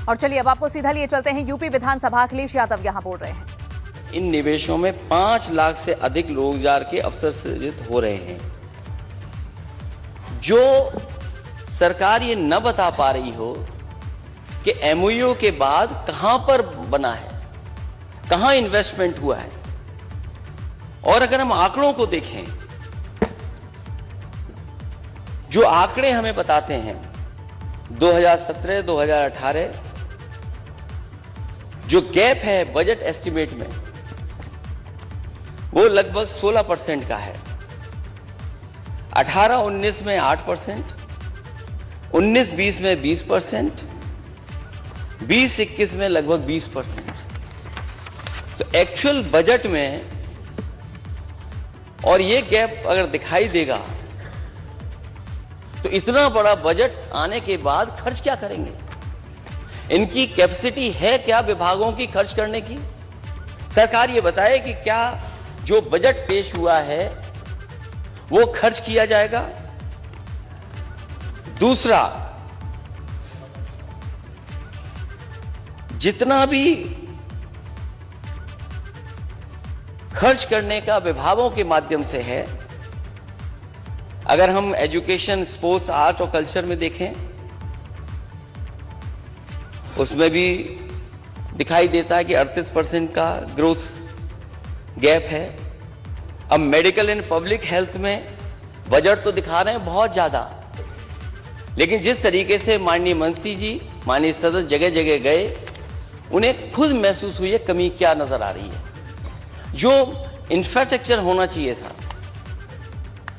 और चलिए अब आपको सीधा लिए चलते हैं यूपी विधानसभा। अखिलेश यादव यहां बोल रहे हैं। इन निवेशों में 5 लाख से अधिक रोजगार के अवसर सृजित हो रहे हैं। जो सरकार ये न बता पा रही हो कि एमओयू के बाद कहां पर बना है, कहां इन्वेस्टमेंट हुआ है। और अगर हम आंकड़ों को देखें, जो आंकड़े हमें बताते हैं 2017-2018 जो गैप है बजट एस्टिमेट में, वो लगभग 16% का है। 18-19 में 8%, 19-20 में 20%, 20-21 में लगभग 20%। तो एक्चुअल बजट में और ये गैप अगर दिखाई देगा तो इतना बड़ा बजट आने के बाद खर्च क्या करेंगे? इनकी कैपेसिटी है क्या विभागों की खर्च करने की? सरकार ये बताए कि क्या जो बजट पेश हुआ है वो खर्च किया जाएगा। दूसरा, जितना भी खर्च करने का विभागों के माध्यम से है, अगर हम एजुकेशन, स्पोर्ट्स, आर्ट और कल्चर में देखें, उसमें भी दिखाई देता है कि 38% का ग्रोथ गैप है। अब मेडिकल एंड पब्लिक हेल्थ में बजट तो दिखा रहे हैं बहुत ज्यादा, लेकिन जिस तरीके से माननीय मंत्री जी, माननीय सदस्य जगह जगह गए, उन्हें खुद महसूस हुई है कमी क्या नजर आ रही है। जो इंफ्रास्ट्रक्चर होना चाहिए था,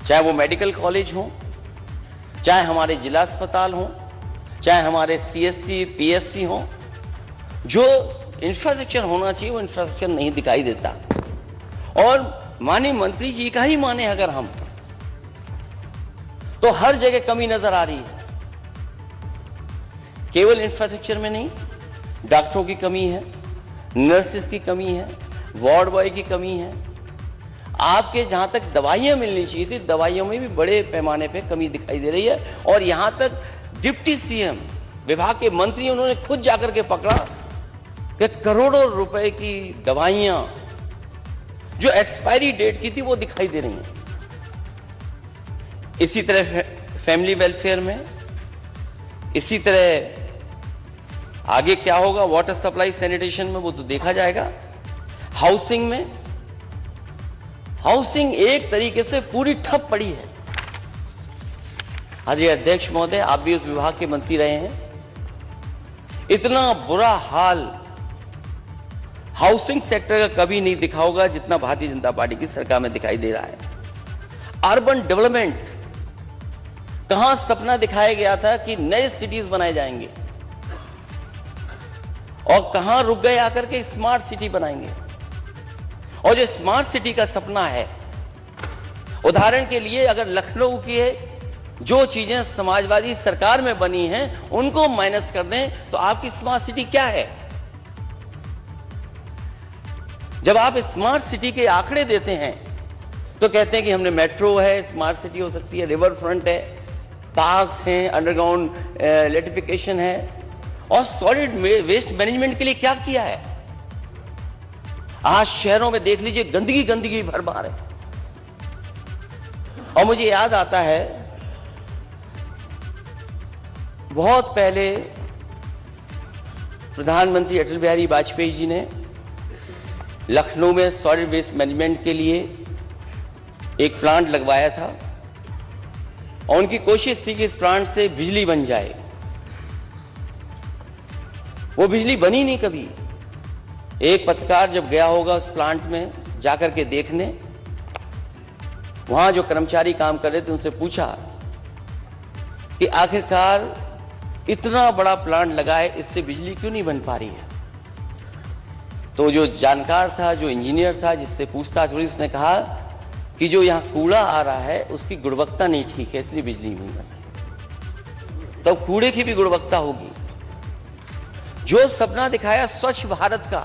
चाहे वो मेडिकल कॉलेज हो, चाहे हमारे जिला अस्पताल हो, चाहे हमारे सीएससी, पीएससी हो, जो इंफ्रास्ट्रक्चर होना चाहिए वो इंफ्रास्ट्रक्चर नहीं दिखाई देता। और माननीय मंत्री जी का ही माने अगर हम, तो हर जगह कमी नजर आ रही है। केवल इंफ्रास्ट्रक्चर में नहीं, डॉक्टरों की कमी है, नर्सेस की कमी है, वार्ड बॉय की कमी है। आपके जहां तक दवाइयां मिलनी चाहिए थी, दवाइयों में भी बड़े पैमाने पे कमी दिखाई दे रही है। और यहां तक डिप्टी सीएम, विभाग के मंत्री, उन्होंने खुद जाकर के पकड़ा कि करोड़ों रुपए की दवाइयां जो एक्सपायरी डेट की थी वो दिखाई दे रही हैं। इसी तरह फैमिली वेलफेयर में, इसी तरह आगे क्या होगा वाटर सप्लाई, सैनिटेशन में, वो तो देखा जाएगा। हाउसिंग में, हाउसिंग एक तरीके से पूरी ठप पड़ी है। अजय अध्यक्ष महोदय, आप भी उस विभाग के मंत्री रहे हैं, इतना बुरा हाल हाउसिंग सेक्टर का कभी नहीं दिखा होगा जितना भारतीय जनता पार्टी की सरकार में दिखाई दे रहा है। अर्बन डेवलपमेंट, कहां सपना दिखाया गया था कि नए सिटीज बनाए जाएंगे, और कहां रुक गए आकर के स्मार्ट सिटी बनाएंगे। और जो स्मार्ट सिटी का सपना है, उदाहरण के लिए अगर लखनऊ की जो चीजें समाजवादी सरकार में बनी हैं उनको माइनस कर दें तो आपकी स्मार्ट सिटी क्या है? जब आप स्मार्ट सिटी के आंकड़े देते हैं तो कहते हैं कि हमने मेट्रो है, स्मार्ट सिटी हो सकती है, रिवर फ्रंट है, पार्क्स हैं, अंडरग्राउंड इलेक्ट्रिफिकेशन है, और सॉलिड वेस्ट मैनेजमेंट के लिए क्या किया है? आज शहरों में देख लीजिए, गंदगी गंदगी भर बार है। और मुझे याद आता है बहुत पहले प्रधानमंत्री अटल बिहारी वाजपेयी जी ने लखनऊ में सॉलिड वेस्ट मैनेजमेंट के लिए एक प्लांट लगवाया था, और उनकी कोशिश थी कि इस प्लांट से बिजली बन जाए। वो बिजली बनी नहीं कभी। एक पत्रकार जब गया होगा उस प्लांट में जाकर के देखने, वहां जो कर्मचारी काम कर रहे थे उनसे पूछा कि आखिरकार इतना बड़ा प्लांट लगा है, इससे बिजली क्यों नहीं बन पा रही है? तो जो जानकार था, जो इंजीनियर था, जिससे पूछताछ हुई, उसने कहा कि जो यहाँ कूड़ा आ रहा है उसकी गुणवत्ता नहीं ठीक है, इसलिए बिजली नहीं बन रही। तो कूड़े की भी गुणवत्ता होगी। जो सपना दिखाया स्वच्छ भारत का,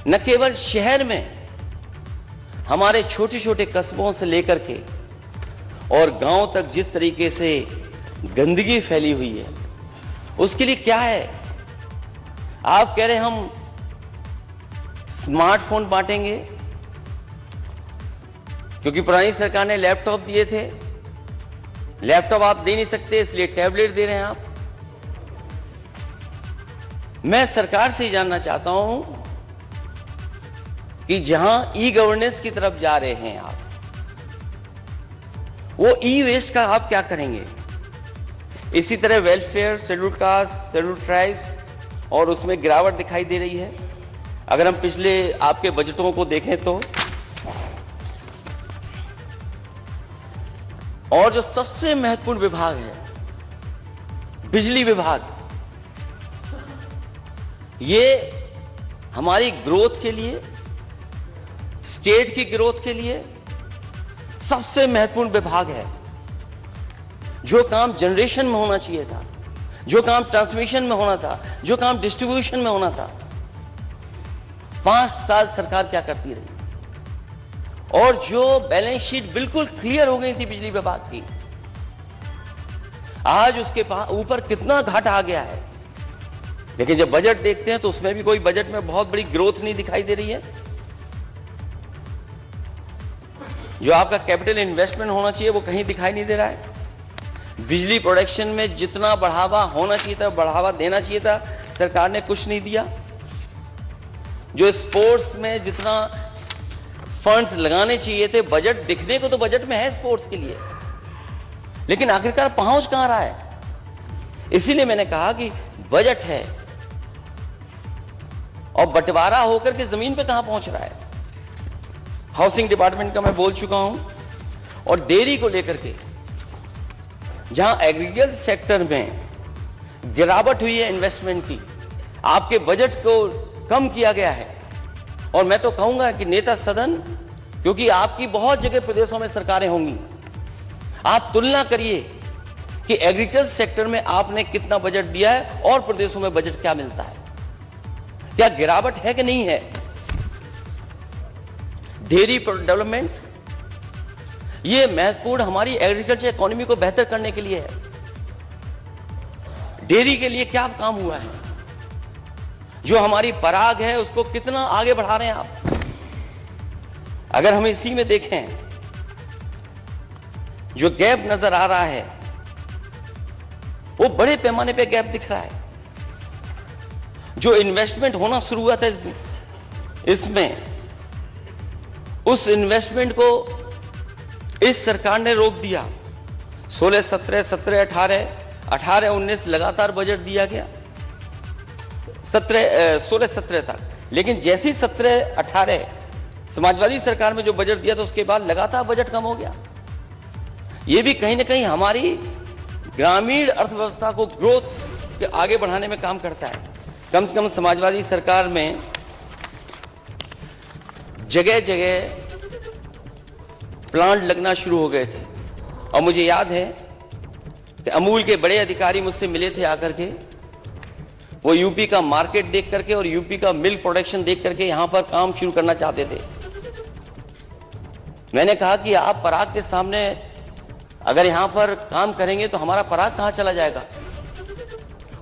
न केवल शहर में, हमारे छोटे छोटे कस्बों से लेकर के और गांव तक जिस तरीके से गंदगी फैली हुई है, उसके लिए क्या है? आप कह रहे हम स्मार्टफोन बांटेंगे, क्योंकि पुरानी सरकार ने लैपटॉप दिए थे, लैपटॉप आप दे नहीं सकते इसलिए टैबलेट दे रहे हैं आप। मैं सरकार से जानना चाहता हूं कि जहां ई गवर्नेंस की तरफ जा रहे हैं आप, वो ई वेस्ट का आप क्या करेंगे? इसी तरह welfare, scheduled caste, scheduled tribes, और उसमें गिरावट दिखाई दे रही है। अगर हम पिछले आपके बजटों को देखें तो, और जो सबसे महत्वपूर्ण विभाग है बिजली विभाग, ये हमारी ग्रोथ के लिए, स्टेट की ग्रोथ के लिए सबसे महत्वपूर्ण विभाग है। जो काम जनरेशन में होना चाहिए था, जो काम ट्रांसमिशन में होना था, जो काम डिस्ट्रीब्यूशन में होना था, 5 साल सरकार क्या करती रही? और जो बैलेंस शीट बिल्कुल क्लियर हो गई थी बिजली विभाग की, आज उसके ऊपर कितना घाटा आ गया है। लेकिन जब बजट देखते हैं तो उसमें भी कोई बजट में बहुत बड़ी ग्रोथ नहीं दिखाई दे रही है। जो आपका कैपिटल इन्वेस्टमेंट होना चाहिए वो कहीं दिखाई नहीं दे रहा है। बिजली प्रोडक्शन में जितना बढ़ावा होना चाहिए था, बढ़ावा देना चाहिए था, सरकार ने कुछ नहीं दिया। जो स्पोर्ट्स में जितना फंड्स लगाने चाहिए थे, बजट दिखने को तो बजट में है स्पोर्ट्स के लिए, लेकिन आखिरकार पहुंच कहां रहा है? इसीलिए मैंने कहा कि बजट है और बंटवारा होकर के जमीन पे कहां पहुंच रहा है। हाउसिंग डिपार्टमेंट का मैं बोल चुका हूं, और देरी को लेकर के जहां एग्रीकल्चर सेक्टर में गिरावट हुई है इन्वेस्टमेंट की, आपके बजट को कम किया गया है। और मैं तो कहूंगा कि नेता सदन, क्योंकि आपकी बहुत जगह प्रदेशों में सरकारें होंगी, आप तुलना करिए कि एग्रीकल्चर सेक्टर में आपने कितना बजट दिया है और प्रदेशों में बजट क्या मिलता है, क्या गिरावट है कि नहीं है। डेयरी डेवलपमेंट, ये महत्वपूर्ण हमारी एग्रीकल्चर इकोनॉमी को बेहतर करने के लिए है। डेयरी के लिए क्या काम हुआ है? जो हमारी पराग है उसको कितना आगे बढ़ा रहे हैं आप। अगर हम इसी में देखें, जो गैप नजर आ रहा है वो बड़े पैमाने पे गैप दिख रहा है। जो इन्वेस्टमेंट होना शुरू हुआ था इसमें, उस इन्वेस्टमेंट को इस सरकार ने रोक दिया। 16-17, 17-18, 18-19 लगातार बजट दिया गया 16-17 तक, लेकिन जैसी 17-18 समाजवादी सरकार में जो बजट दिया था उसके बाद लगातार बजट कम हो गया। ये भी कहीं ना कहीं हमारी ग्रामीण अर्थव्यवस्था को ग्रोथ के आगे बढ़ाने में काम करता है। कम से कम समाजवादी सरकार में जगह जगह प्लांट लगना शुरू हो गए थे। और मुझे याद है कि अमूल के बड़े अधिकारी मुझसे मिले थे आकर के, वो यूपी का मार्केट देख करके और यूपी का मिल्क प्रोडक्शन देख करके यहां पर काम शुरू करना चाहते थे। मैंने कहा कि आप पराग के सामने अगर यहां पर काम करेंगे तो हमारा पराग कहां चला जाएगा।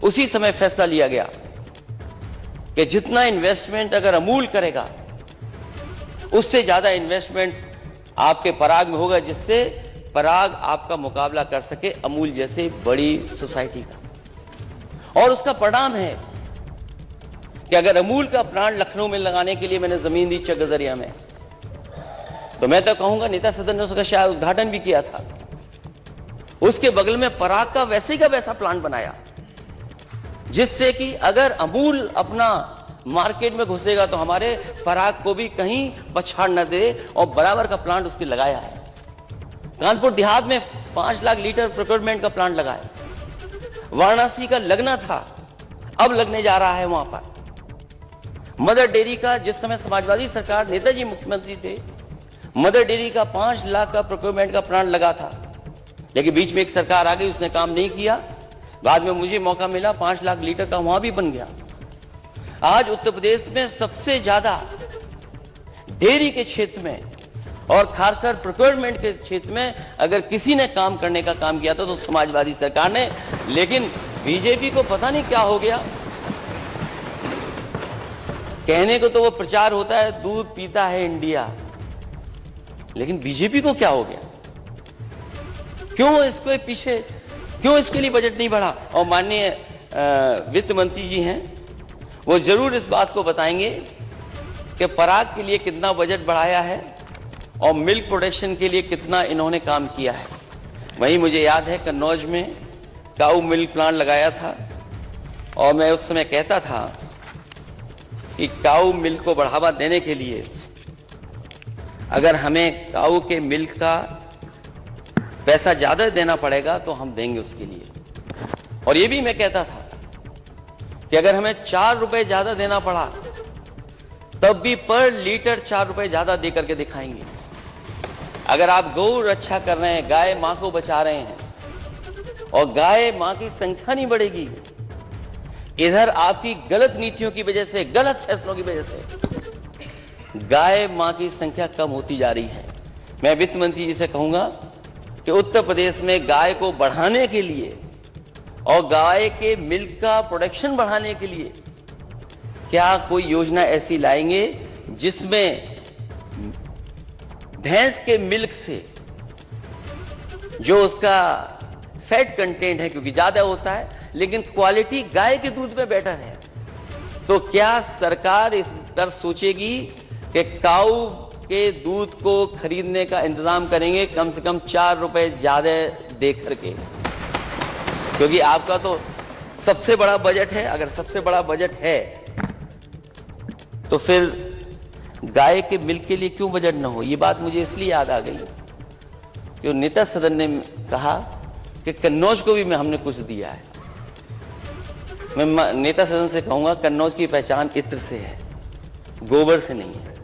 उसी समय फैसला लिया गया कि जितना इन्वेस्टमेंट अगर अमूल करेगा उससे ज्यादा इन्वेस्टमेंट्स आपके पराग में होगा, जिससे पराग आपका मुकाबला कर सके अमूल जैसे बड़ी सोसाइटी का। और उसका परिणाम है कि अगर अमूल का प्लांट लखनऊ में लगाने के लिए मैंने जमीन दी चकगजरिया में, तो मैं तो कहूंगा नेता सदन ने उसका शायद उद्घाटन भी किया था। उसके बगल में पराग का वैसे का वैसा प्लांट बनाया, जिससे कि अगर अमूल अपना मार्केट में घुसेगा तो हमारे पराग को भी कहीं पछाड़ न दे, और बराबर का प्लांट उसके लगाया है। कानपुर देहात में 5 लाख लीटर प्रोक्योरमेंट का प्लांट लगाया। वाराणसी का लगना था, अब लगने जा रहा है वहां पर। मदर डेयरी का, जिस समय समाजवादी सरकार नेताजी मुख्यमंत्री थे, मदर डेयरी का 5 लाख का प्रोक्योरमेंट का प्लांट लगा था, लेकिन बीच में एक सरकार आ गई, उसने काम नहीं किया। बाद में मुझे मौका मिला, 5 लाख लीटर का वहां भी बन गया। आज उत्तर प्रदेश में सबसे ज्यादा डेयरी के क्षेत्र में और खासकर प्रोक्योरमेंट के क्षेत्र में अगर किसी ने काम करने का काम किया था तो समाजवादी सरकार ने। लेकिन बीजेपी को पता नहीं क्या हो गया, कहने को तो वो प्रचार होता है दूध पीता है इंडिया, लेकिन बीजेपी को क्या हो गया? क्यों इसके पीछे, क्यों इसके लिए बजट नहीं बढ़ा? और माननीय वित्त मंत्री जी हैं, वो जरूर इस बात को बताएंगे कि पराग के लिए कितना बजट बढ़ाया है और मिल्क प्रोडक्शन के लिए कितना इन्होंने काम किया है। वहीं मुझे याद है कन्नौज में काऊ मिल्क प्लांट लगाया था और मैं उस समय कहता था कि काऊ मिल्क को बढ़ावा देने के लिए अगर हमें काऊ के मिल्क का पैसा ज़्यादा देना पड़ेगा तो हम देंगे उसके लिए। और ये भी मैं कहता था कि अगर हमें 4 रुपए ज़्यादा देना पड़ा तब भी पर लीटर 4 रुपए ज़्यादा दे करके दिखाएंगे। अगर आप गौ रक्षा कर रहे हैं, गाय माँ को बचा रहे हैं और गाय माँ की संख्या नहीं बढ़ेगी, इधर आपकी गलत नीतियों की वजह से, गलत फैसलों की वजह से गाय माँ की संख्या कम होती जा रही है। मैं वित्त मंत्री जी से कहूंगा कि उत्तर प्रदेश में गाय को बढ़ाने के लिए और गाय के मिल्क का प्रोडक्शन बढ़ाने के लिए क्या कोई योजना ऐसी लाएंगे जिसमें भैंस के मिल्क से जो उसका फैट कंटेंट है, क्योंकि ज्यादा होता है, लेकिन क्वालिटी गाय के दूध में बेटर है, तो क्या सरकार इस पर सोचेगी कि काऊ के दूध को खरीदने का इंतजाम करेंगे कम से कम 4 रुपए ज्यादा दे करके? क्योंकि आपका तो सबसे बड़ा बजट है। अगर सबसे बड़ा बजट है तो फिर गाय के मिल्क के लिए क्यों बजट न हो? ये बात मुझे इसलिए याद आ गई कि नेता सदन ने कहा कि कन्नौज को भी हमने कुछ दिया है। मैं नेता सदन से कहूंगा कन्नौज की पहचान इत्र से है, गोबर से नहीं है।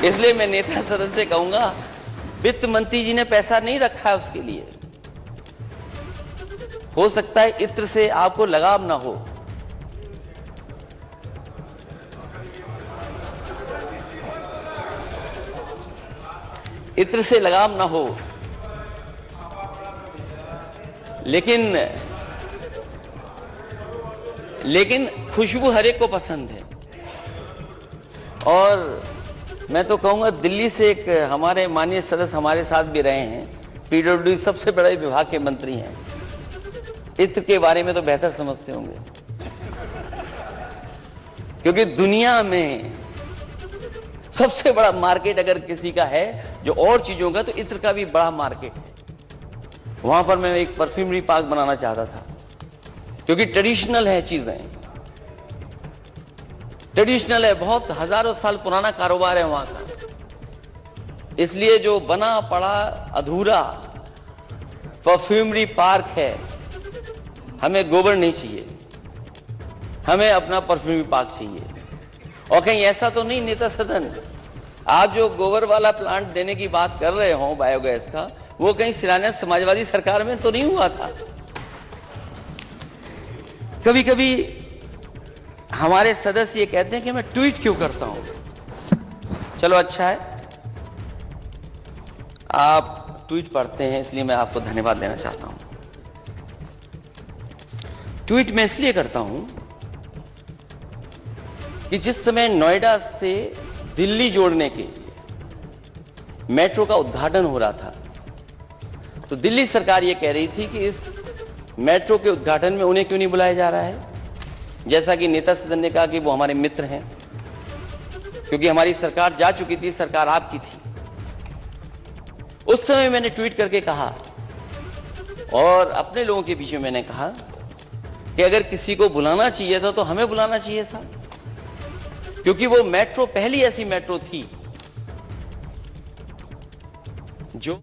इसलिए मैं नेता सदन से कहूंगा वित्त मंत्री जी ने पैसा नहीं रखा है उसके लिए। हो सकता है इत्र से आपको लगाव ना हो, इत्र से लगाव ना हो, लेकिन खुशबू हर एक को पसंद है। और मैं तो कहूंगा दिल्ली से एक हमारे माननीय सदस्य हमारे साथ भी रहे हैं, पीडब्ल्यूडी सबसे बड़े विभाग के मंत्री हैं, इत्र के बारे में तो बेहतर समझते होंगे, क्योंकि दुनिया में सबसे बड़ा मार्केट अगर किसी का है जो और चीजों का, तो इत्र का भी बड़ा मार्केट है। वहां पर मैं एक परफ्यूमरी पार्क बनाना चाहता था, क्योंकि ट्रेडिशनल है, चीजें ट्रेडिशनल है, बहुत हजारों साल पुराना कारोबार है वहां का। इसलिए जो बना पड़ा अधूरा परफ्यूमरी पार्क है, हमें गोबर नहीं चाहिए, हमें अपना परफ्यूमरी पार्क चाहिए। और कहीं ऐसा तो नहीं नेता सदन, आप जो गोबर वाला प्लांट देने की बात कर रहे हो बायोगैस का, वो कहीं शिलान्यास समाजवादी सरकार में तो नहीं हुआ था? कभी कभी हमारे सदस्य ये कहते हैं कि मैं ट्वीट क्यों करता हूं। चलो अच्छा है, आप ट्वीट पढ़ते हैं, इसलिए मैं आपको धन्यवाद देना चाहता हूं। ट्वीट मैं इसलिए करता हूं कि जिस समय नोएडा से दिल्ली जोड़ने के लिए मेट्रो का उद्घाटन हो रहा था, तो दिल्ली सरकार ये कह रही थी कि इस मेट्रो के उद्घाटन में उन्हें क्यों नहीं बुलाया जा रहा है। जैसा कि नेता सदन ने कहा कि वो हमारे मित्र हैं, क्योंकि हमारी सरकार जा चुकी थी, सरकार आपकी थी। उस समय मैंने ट्वीट करके कहा और अपने लोगों के बीच में मैंने कहा कि अगर किसी को बुलाना चाहिए था तो हमें बुलाना चाहिए था, क्योंकि वो मेट्रो पहली ऐसी मेट्रो थी जो